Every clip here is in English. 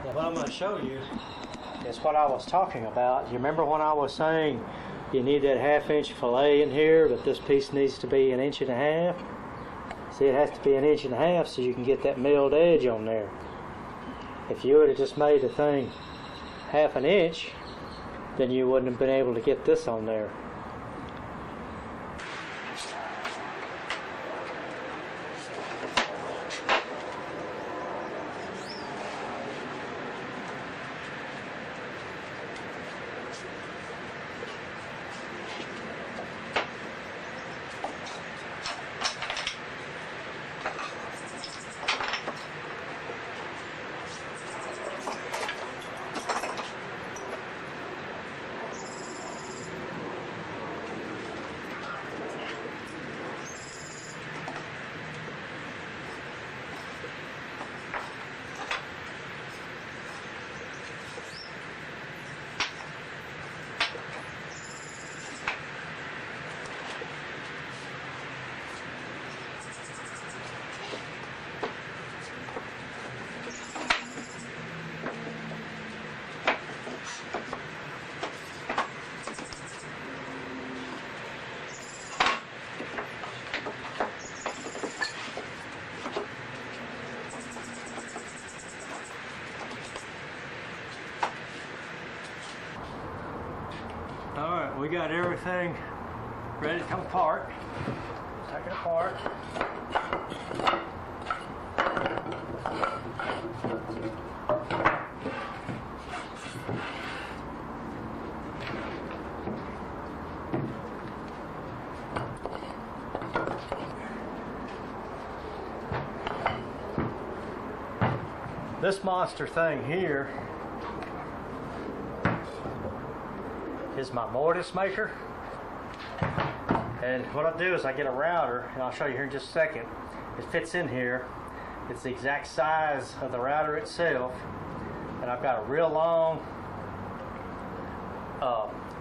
Now what I'm going to show you is what I was talking about. You remember when I was saying you need that 1/2 inch fillet in here, but this piece needs to be 1.5 inches? See, it has to be 1.5 inches so you can get that milled edge on there. If you would have just made the thing 1/2 inch, then you wouldn't have been able to get this on there. Alright, we got everything ready to come apart. Take it apart. This monster thing here is my mortise maker, and what I do is I get a router, and I'll show you here in just a second. It fits in here. It's the exact size of the router itself, and I've got a real long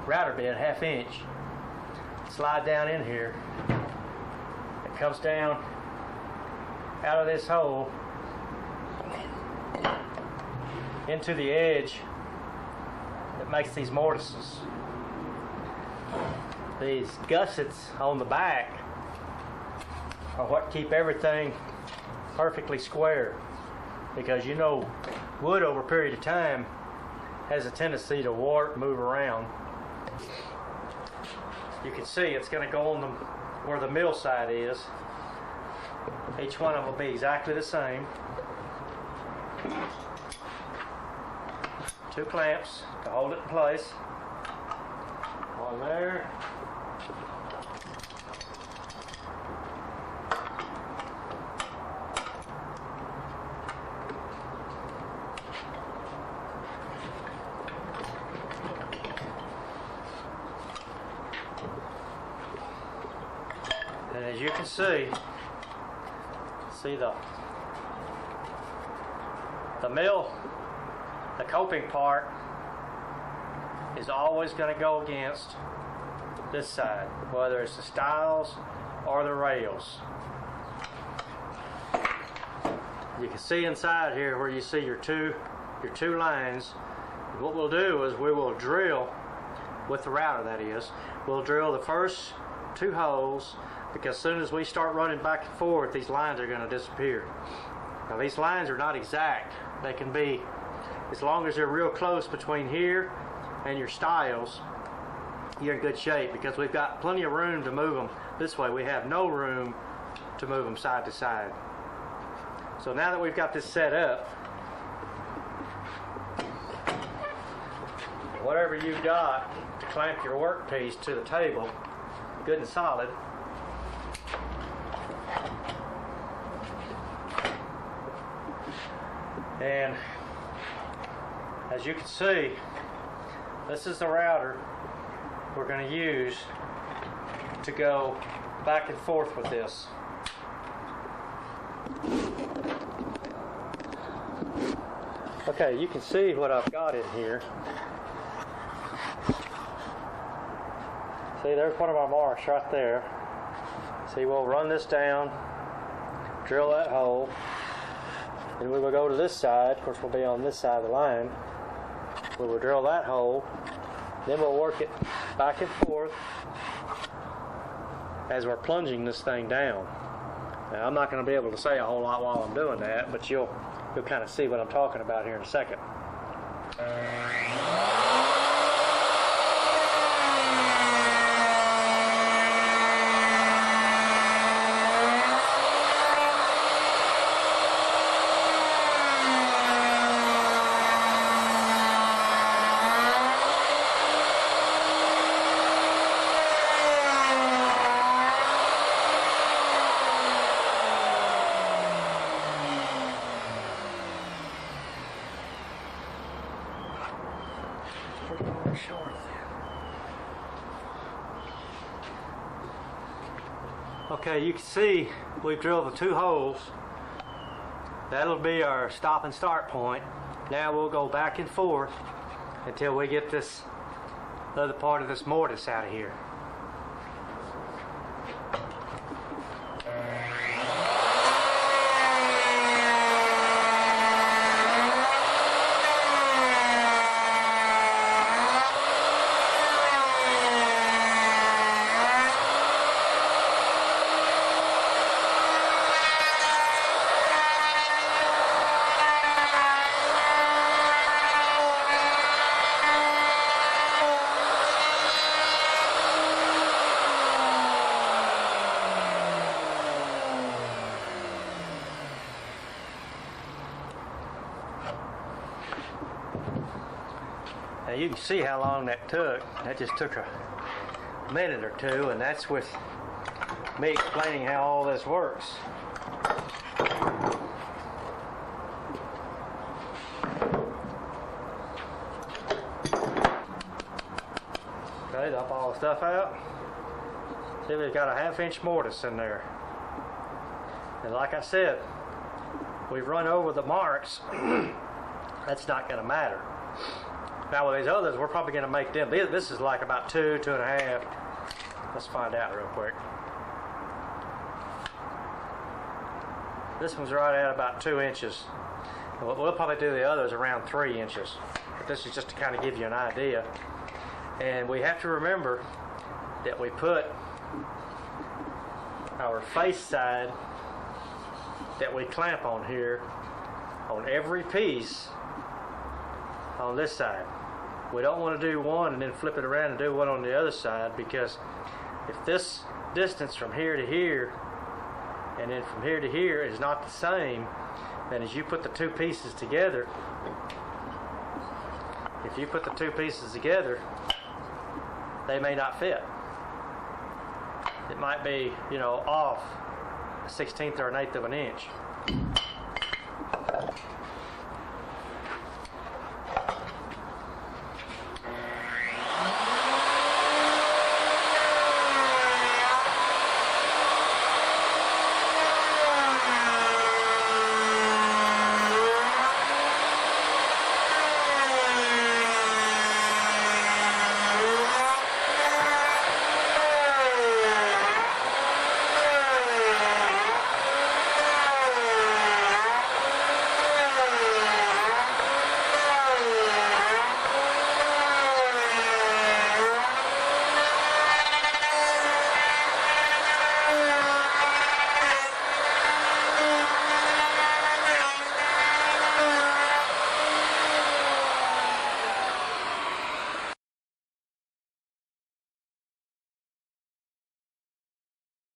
router bed, 1/2 inch. Slide down in here. It comes down out of this hole into the edge that makes these mortises. These gussets on the back are what keep everything perfectly square, because you know wood over a period of time has a tendency to warp, move around. You can see it's going to go on where the mill side is. Each one of them will be exactly the same. 2 clamps to hold it in place. One there. And as you can see the mill, the coping part is always going to go against this side, whether it's the stiles or the rails. You can see inside here where you see your two lines. What we'll do is we will drill with the router, that is. We'll drill the first 2 holes, because as soon as we start running back and forth, these lines are going to disappear. Now these lines are not exact. They can be, as long as they're real close between here and your stiles, you're in good shape, because we've got plenty of room to move them this way. We have no room to move them side to side. So now that we've got this set up, whatever you've got to clamp your workpiece to the table, good and solid, and as you can see, this is the router we're going to use to go back and forth with this. Okay, you can see what I've got in here. See, there's one of my marks right there. See, we'll run this down, drill that hole, Then we will go to this side. Of course, we'll be on this side of the line. We will drill that hole. Then we'll work it back and forth as we're plunging this thing down. Now, I'm not going to be able to say a whole lot while I'm doing that, but you'll kind of see what I'm talking about here in a second. Okay, you can see we've drilled the 2 holes. That'll be our stop and start point. Now we'll go back and forth until we get this other part of this mortise out of here. Now you can see how long that took. That just took a minute or two, and that's with me explaining how all this works. Okay, dump all the stuff out. See, we've got a 1/2-inch mortise in there. And like I said, we've run over the marks. That's not going to matter. Now with these others, we're probably going to make them. This is like about 2, 2.5. Let's find out real quick. This one's right at about 2 inches. We'll probably do the others around 3 inches. But this is just to kind of give you an idea. And we have to remember that we put our face side that we clamp on here on every piece on this side. We don't want to do one and then flip it around and do one on the other side, because if this distance from here to here and then from here to here is not the same, then as you put the 2 pieces together, if you put the 2 pieces together, they may not fit. It might be, you know, off a 1/16 or an 1/8 of an inch.